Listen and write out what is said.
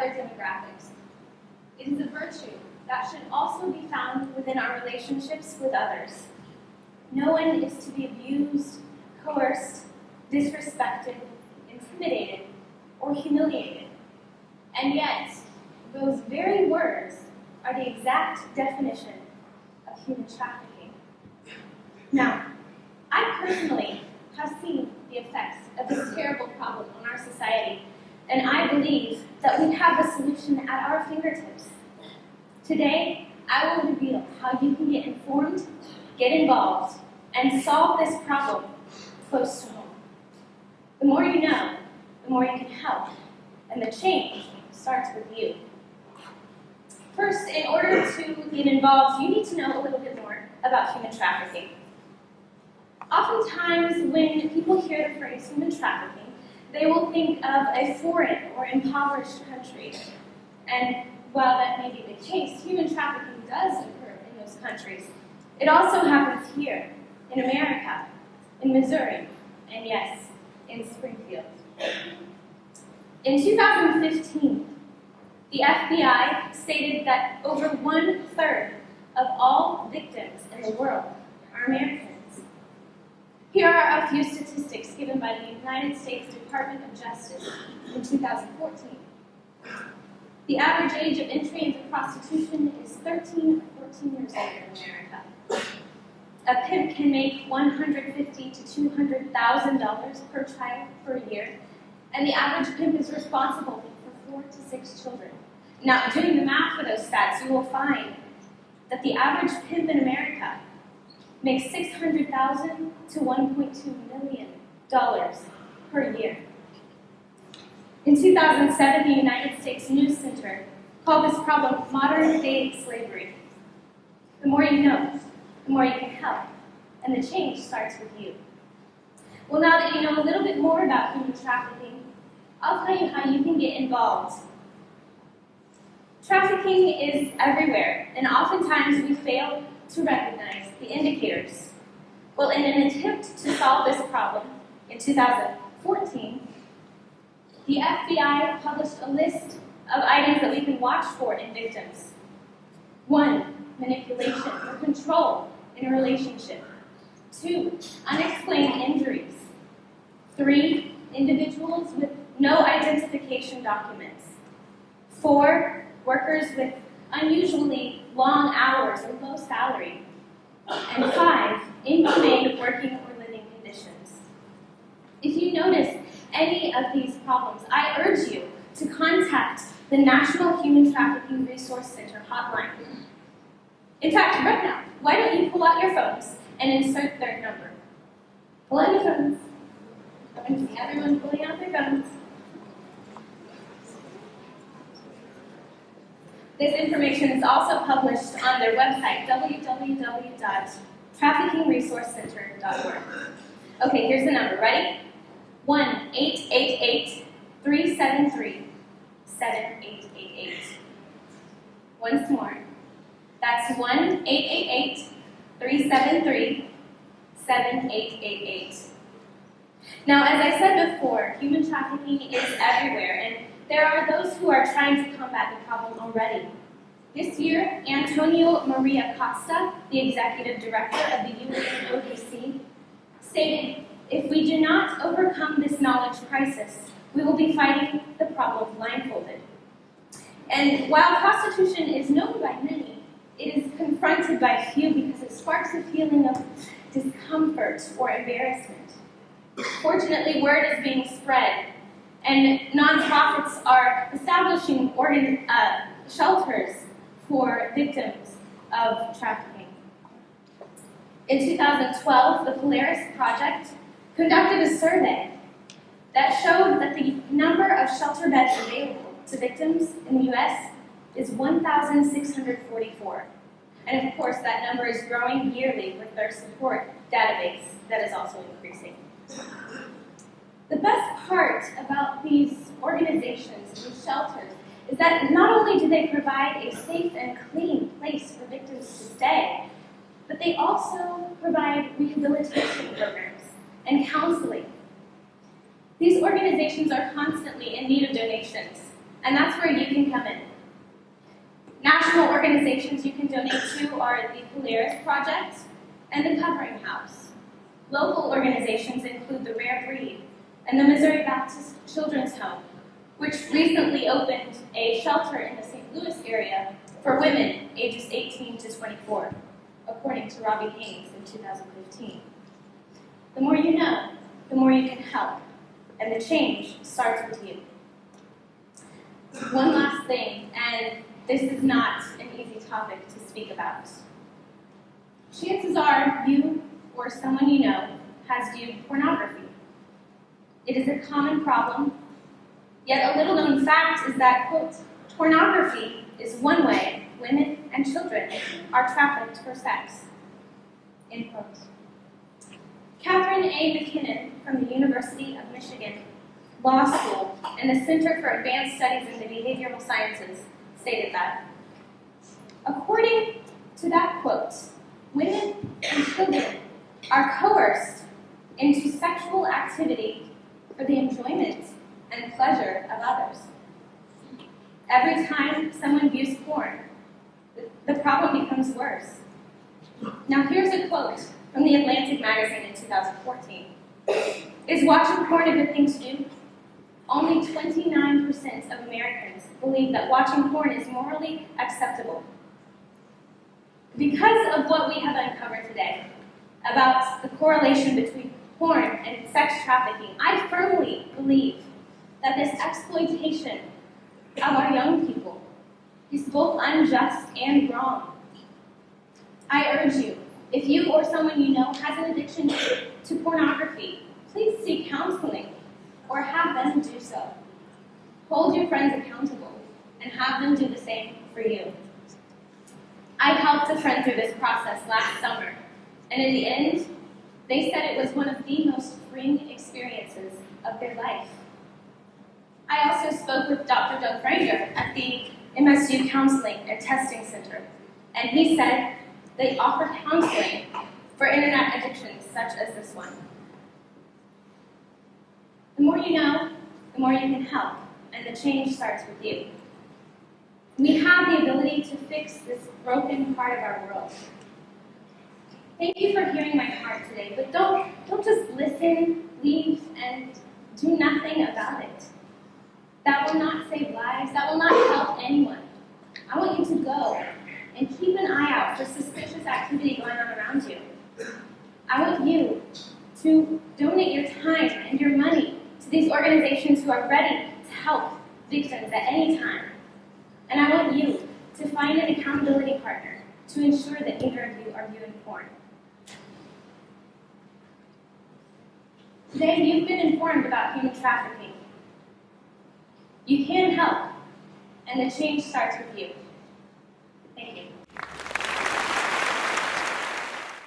other demographics. It is a virtue that should also be found within our relationships with others. No one is to be abused, coerced, disrespected, intimidated, or humiliated. And yet, those very words are the exact definition of human trafficking. Now, I personally have seen the effects of this terrible problem on our society, and I believe that we have a solution at our fingertips. Today, I will reveal how you can get informed, get involved, and solve this problem close to home. The more you know, the more you can help, and the change starts with you. First, in order to get involved, you need to know a little bit more about human trafficking. Oftentimes, when people hear the phrase human trafficking, they will think of a foreign or impoverished country. And while that may be the case, human trafficking does occur in those countries. It also happens here, in America, in Missouri, and yes, in Springfield. In 2015, the FBI stated that over 1/3 of all victims in the world are Americans. Here are a few statistics given by the United States Department of Justice in 2014. The average age of entry into prostitution is 13 or 14 years old in America. A pimp can make $150,000 to $200,000 per child per year, and the average pimp is responsible for 4 to 6 children. Now, doing the math for those stats, you will find that the average pimp in America makes $600,000 to $1.2 million per year. In 2007, the United States News Center called this problem modern-day slavery. The more you know, the more you can help, and the change starts with you. Well, now that you know a little bit more about human trafficking, I'll tell you how you can get involved. Trafficking is everywhere, and oftentimes we fail to recognize the indicators. Well, in an attempt to solve this problem, in 2014, the FBI published a list of items that we can watch for in victims. 1, manipulation or control in a relationship. 2, unexplained injuries. 3, individuals with no identification documents. 4, workers with unusually long hours or low salary. And 5, inhumane working or living conditions. If you notice any of these problems, I urge you to contact the National Human Trafficking Resource Center hotline. In fact, right now, why don't you pull out your phones and insert their number? Pull out your phones. I can see everyone pulling out their phones. This information is also published on their website, www.traffickingresourcecenter.org. Okay, here's the number. Ready? 1-888-373-7888. Once more. That's 1-888-373-7888. Now, as I said before, human trafficking is everywhere, and there are those who are trying to combat the problem already. This year, Antonio Maria Costa, the executive director of the UNODC, stated, "If we do not overcome this knowledge crisis, we will be fighting the problem blindfolded." And while prostitution is known by many, it is confronted by few because it sparks a feeling of discomfort or embarrassment. Fortunately, word is being spread, and nonprofits are establishing shelters for victims of trafficking. In 2012, the Polaris Project conducted a survey that showed that the number of shelter beds available to victims in the U.S. is 1,644. And of course, that number is growing yearly with their support database that is also increasing. The best part about these organizations, these shelters, is that not only do they provide a safe and clean place for victims to stay, but they also provide rehabilitation programs and counseling. These organizations are constantly in need of donations, and that's where you can come in. National organizations you can donate to are the Polaris Project and the Covering House. Local organizations include the Rare Breed and the Missouri Baptist Children's Home, which recently opened a shelter in the St. Louis area for women ages 18 to 24, according to Robbie Haynes in 2015. The more you know, the more you can help, and the change starts with you. One last thing, and this is not an easy topic to speak about. Chances are you or someone you know has viewed pornography. It is a common problem, yet a little-known fact is that, quote, pornography is one way women and children are trafficked for sex, end quote. Catherine A. McKinnon from the University of Michigan Law School and the Center for Advanced Studies in the Behavioral Sciences stated that, according to that quote, women and children are coerced into sexual activity for the enjoyment and pleasure of others. Every time someone views porn, the problem becomes worse. Now here's a quote from the Atlantic magazine in 2014. Is watching porn a good thing to do? Only 29% of Americans believe that watching porn is morally acceptable. Because of what we have uncovered today about the correlation between porn and sex trafficking, I firmly believe that this exploitation of our young people is both unjust and wrong. I urge you, if you or someone you know has an addiction to pornography, please seek counseling or have them do so. Hold your friends accountable and have them do the same for you. I helped a friend through this process last summer, and in the end, they said it was one of the most freeing experiences of their life. I also spoke with Dr. Doug Franger at the MSU Counseling and Testing Center, and he said they offer counseling for internet addictions such as this one. The more you know, the more you can help, and the change starts with you. We have the ability to fix this broken part of our world. Thank you for hearing my heart today, but don't just listen, leave, and do nothing about it. That will not save lives. That will not help anyone. I want you to go and keep an eye out for suspicious activity going on around you. I want you to donate your time and your money to these organizations who are ready to help victims at any time. And I want you to find an accountability partner to ensure that neither of you are viewing porn. Today, you've been informed about human trafficking. You can help, and the change starts with you. Thank you.